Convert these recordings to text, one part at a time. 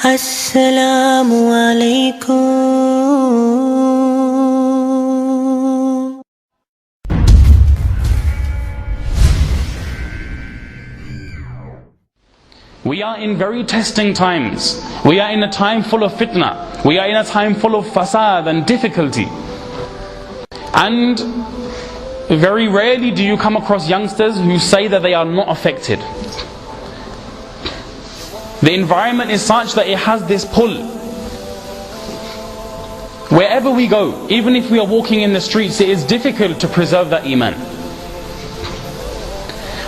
Assalamu alaikum. We are in very testing times. We are in a time full of fitna. We are in a time full of fasad and difficulty. And very rarely do you come across youngsters who say that they are not affected. The environment is such that it has this pull. Wherever we go, even if we are walking in the streets, it is difficult to preserve that iman.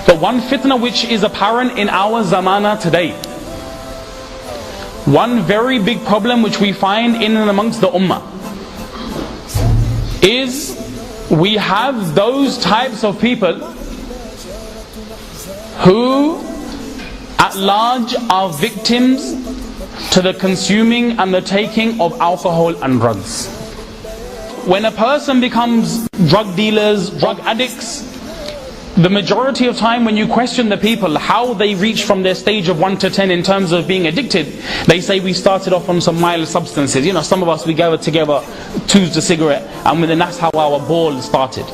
But one fitna which is apparent in our zamana today, one very big problem which we find in and amongst the ummah, is we have those types of people who at large are victims to the consuming and the taking of alcohol and drugs. When a person becomes drug dealers, drug addicts, the majority of time when you question the people how they reach from their stage of 1 to 10 in terms of being addicted, they say we started off on some mild substances. You know, some of us, we gathered together, choose the cigarette, and then that's how our ball started.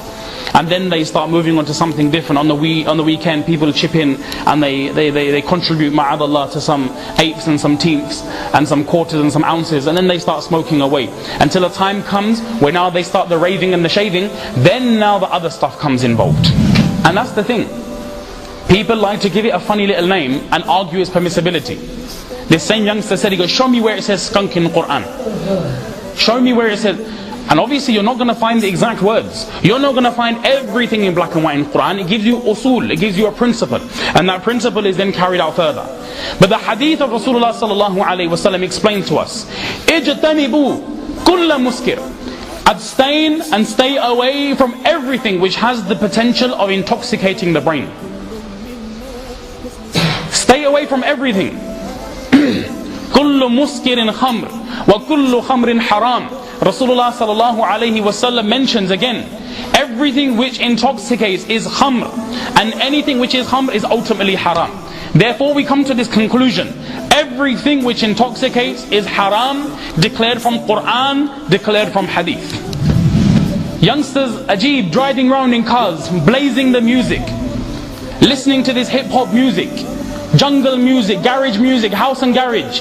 And then they start moving on to something different. On the weekend, people chip in and they contribute, ma'adallah, to some eighths and some tenths and some quarters and some ounces, and then they start smoking away. Until a time comes where now they start the raving and the shaving, then now the other stuff comes involved. And that's the thing. People like to give it a funny little name and argue its permissibility. This same youngster said, he goes, show me where it says skunk in the Quran. Show me where it says. And obviously you're not going to find the exact words. You're not going to find everything in black and white in Quran. It gives you usul, it gives you a principle. And that principle is then carried out further. But the hadith of Rasulullah sallallahu alaihi wasallam explains to us, Ijtanibu kulla muskir. Abstain and stay away from everything which has the potential of intoxicating the brain. Stay away from everything. Kullu muskirin khamr wa kullu khamrin haram. Rasulullah sallallahu alayhi wasallam mentions again, everything which intoxicates is khamr, and anything which is khamr is ultimately haram. Therefore we come to this conclusion, everything which intoxicates is haram, declared from Quran, declared from hadith. Youngsters, ajib, driving around in cars, blazing the music, listening to this hip-hop music, jungle music, garage music, house and garage,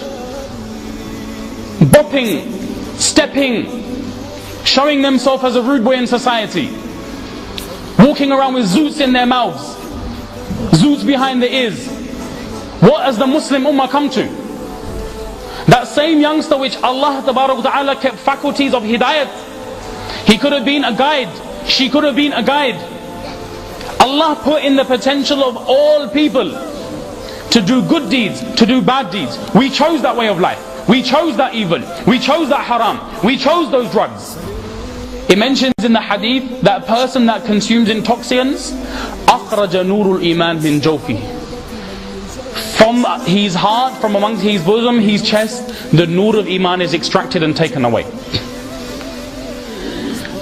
bopping, stepping, showing themselves as a rude boy in society, walking around with zoots in their mouths, zoots behind the ears. What has the Muslim ummah come to? That same youngster which Allah Ta'ala kept faculties of hidayat, he could have been a guide, she could have been a guide. Allah put in the potential of all people to do good deeds, to do bad deeds. We chose that way of life. We chose that evil. We chose that haram. We chose those drugs. It mentions in the hadith that person that consumes intoxicants, أخرج نور الإيمان من جوفه. From his heart, from amongst his bosom, his chest, the nur of iman is extracted and taken away.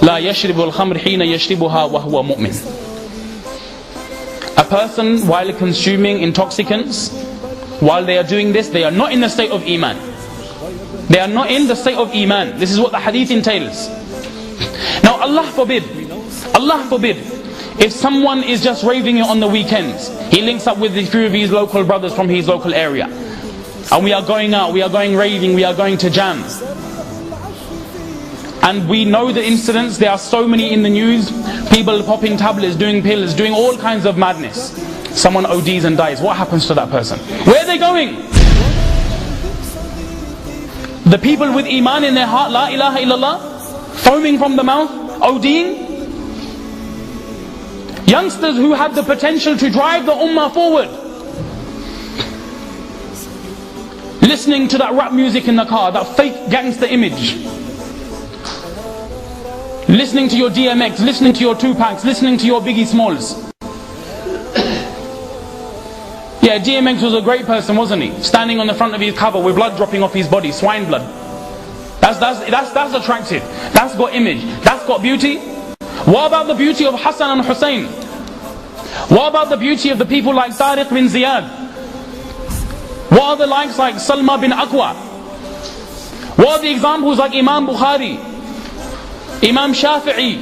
لا يشرب الخمر حين يشربها وهو مؤمن. A person while consuming intoxicants, while they are doing this, they are not in the state of iman. They are not in the state of iman. This is what the hadith entails. Now Allah forbid, if someone is just raving it on the weekends, he links up with a few of his local brothers from his local area, and we are going out, we are going raving, we are going to jam. And we know the incidents, there are so many in the news, people popping tablets, doing pills, doing all kinds of madness. Someone ODs and dies. What happens to that person? Where are they going? The people with iman in their heart, la ilaha illallah, foaming from the mouth, ODing. Youngsters who had the potential to drive the ummah forward, listening to that rap music in the car, that fake gangster image, listening to your DMX, listening to your Tupacs, listening to your Biggie Smalls. Yeah, DMX was a great person, wasn't he? Standing on the front of his cover with blood dropping off his body, swine blood. That's attractive. That's got image. That's got beauty. What about the beauty of Hassan and Hussein? What about the beauty of the people like Tariq bin Ziyad? What are the likes like Salma bin Aqwa? What are the examples like Imam Bukhari, Imam Shafi'i,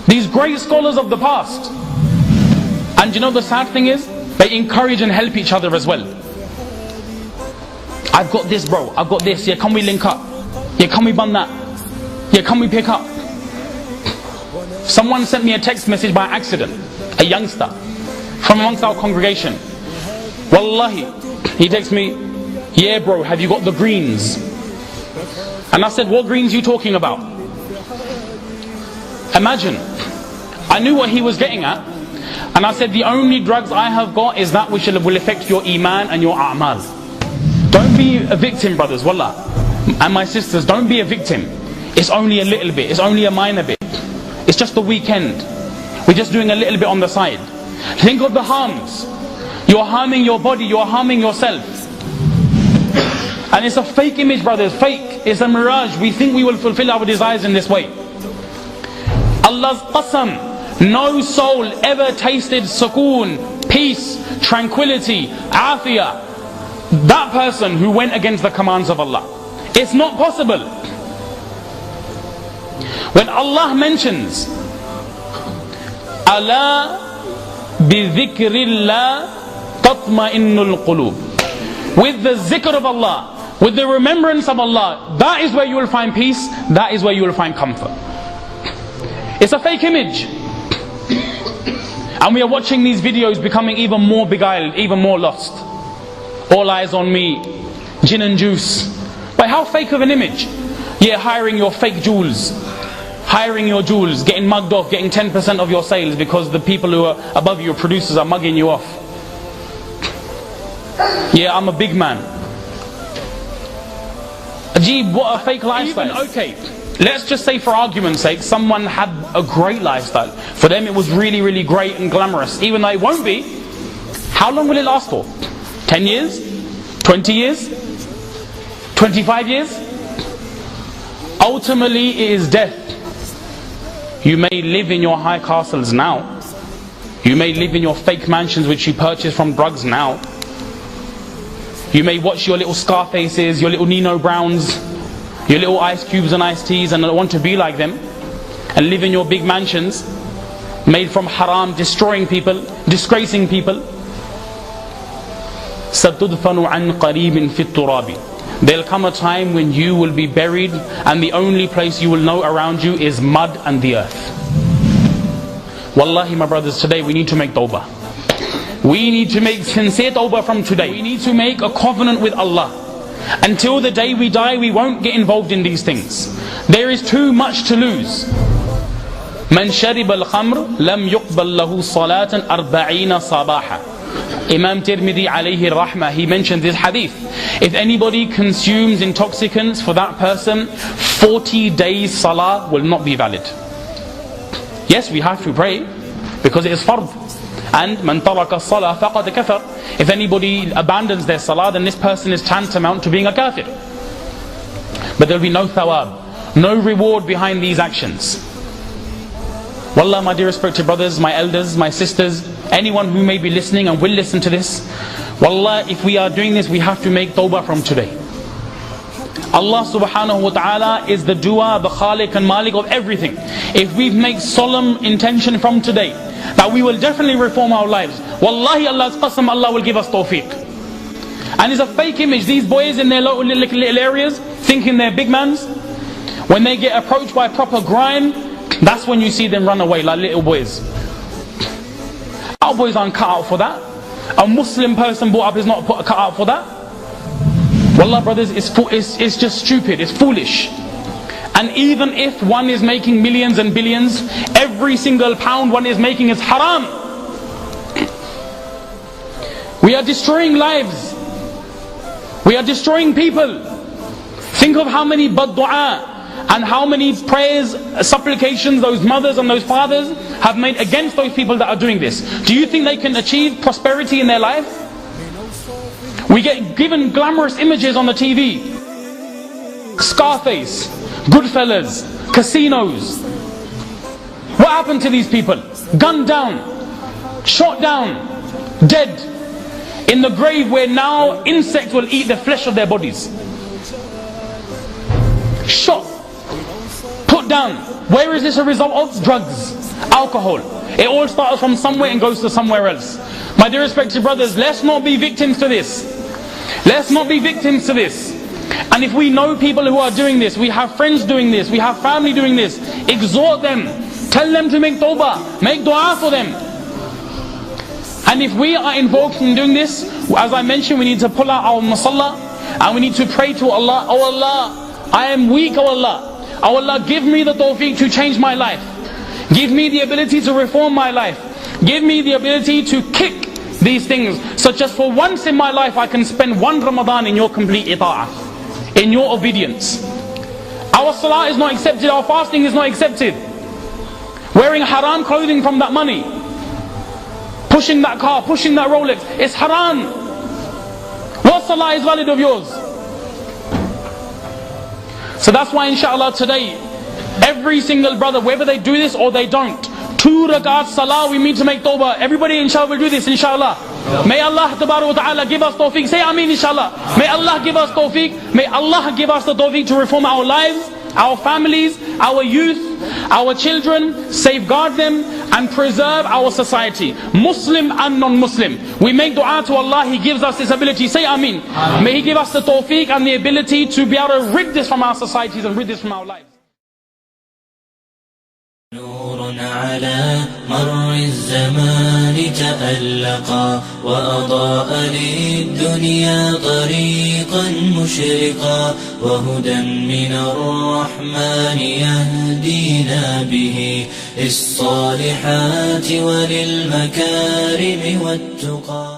these great scholars of the past? And you know the sad thing is, they encourage and help each other as well. I've got this, bro, I've got this, yeah, can we link up? Yeah, can we bun that? Yeah, can we pick up? Someone sent me a text message by accident, a youngster from amongst our congregation. Wallahi, he texts me, yeah bro, have you got the greens? And I said, what greens are you talking about? Imagine, I knew what he was getting at, and I said, the only drugs I have got is that which will affect your iman and your a'mal. Don't be a victim, brothers, wallah. And my sisters, don't be a victim. It's only a little bit, it's only a minor bit. It's just the weekend. We're just doing a little bit on the side. Think of the harms. You're harming your body, you're harming yourself. And it's a fake image, brothers, fake. It's a mirage. We think we will fulfill our desires in this way. Allah's qasam, no soul ever tasted sukoon, peace, tranquility, afiyah. That person who went against the commands of Allah. It's not possible. When Allah mentions Ala bi dhikrillah tatma'innul qulub, with the zikr of Allah, with the remembrance of Allah, that is where you will find peace, that is where you will find comfort. It's a fake image. And we are watching these videos becoming even more beguiled, even more lost. All eyes on me, gin and juice. But how fake of an image? Yeah, hiring your fake jewels, hiring your jewels, getting mugged off, getting 10% of your sales because the people who are above you, producers, are mugging you off. Yeah, I'm a big man. Ajib, what a fake lifestyle. Even, okay, let's just say for argument's sake, someone had a great lifestyle. For them it was really, really great and glamorous. Even though it won't be, how long will it last for? 10 years? 20 years? 25 years? Ultimately it is death. You may live in your high castles now. You may live in your fake mansions which you purchase from drugs now. You may watch your little Scarfaces, your little Nino Browns, your little Ice Cubes and Ice Teas and want to be like them. And live in your big mansions made from haram, destroying people, disgracing people. سَتُدْفَنُ عَنْ قَرِيبٍ فِي التُّرَابِ. There'll come a time when you will be buried and the only place you will know around you is mud and the earth. Wallahi, my brothers, today we need to make tawbah. We need to make sincere tawbah from today. We need to make a covenant with Allah. Until the day we die, we won't get involved in these things. There is too much to lose. مَنْ شَرِبَ الْخَمْرِ لَمْ يُقْبَلْ لَهُ صَلَاةً 40 صَبَاحًا. Imam Tirmidhi alayhi rahmah, he mentioned this hadith. If anybody consumes intoxicants, for that person 40 days salah will not be valid. Yes, we have to pray because it is fard. And man taraka salah faqad kafar. If anybody abandons their salah, then this person is tantamount to being a kafir. But there will be no thawab, no reward behind these actions. Wallah, my dear respected brothers, my elders, my sisters, anyone who may be listening and will listen to this, wallah, if we are doing this, we have to make tawbah from today. Allah subhanahu wa ta'ala is the dua, the khaliq and malik of everything. If we make solemn intention from today that we will definitely reform our lives, wallahi, Allah's qasam, Allah will give us tawfiq. And it's a fake image. These boys in their little areas thinking they're big mans, when they get approached by proper grime, that's when you see them run away like little boys. Our boys aren't cut out for that. A Muslim person brought up is not cut out for that. Wallah, brothers, it's just stupid, it's foolish. And even if one is making millions and billions, every single pound one is making is haram. We are destroying lives. We are destroying people. Think of how many bad dua and how many prayers, supplications those mothers and those fathers have made against those people that are doing this. Do you think they can achieve prosperity in their life? We get given glamorous images on the TV. Scarface, Goodfellas, casinos. What happened to these people? Gunned down, shot down, dead. In the grave where now insects will eat the flesh of their bodies. shot, put down. Where is this a result of? Drugs, alcohol. It all starts from somewhere and goes to somewhere else. My dear respected brothers, let's not be victims to this. Let's not be victims to this. And if we know people who are doing this, we have friends doing this, we have family doing this, exhort them, tell them to make tawbah, make dua for them. And if we are involved in doing this, as I mentioned, we need to pull out our masalla and we need to pray to Allah. Oh Allah, I am weak, oh Allah. Oh Allah, give me the tawfiq to change my life. Give me the ability to reform my life. Give me the ability to kick these things, so just for once in my life I can spend one Ramadan in your complete ita'ah, in your obedience. Our salah is not accepted, our fasting is not accepted. Wearing haram clothing from that money, pushing that car, pushing that Rolex, it's haram. What salah is valid of yours? So that's why inshallah today, every single brother, whether they do this or they don't, 2 rakat salah we need to make tawbah. Everybody inshallah will do this inshallah. May Allah tabarak wa ta'ala give us tawfiq. Say ameen inshallah. May Allah give us tawfiq. May Allah give us the tawfiq to reform our lives, our families, our youth, our children, safeguard them and preserve our society, Muslim and non-Muslim. We make dua to Allah, He gives us this ability. Say ameen. May He give us the tawfiq and the ability to be able to rid this from our societies and rid this from our lives. نور على مر الزمان تألقا وأضاء للدنيا طريقا مشرقا وهدى من الرحمن يهدينا به للصالحات وللمكارم والتقى.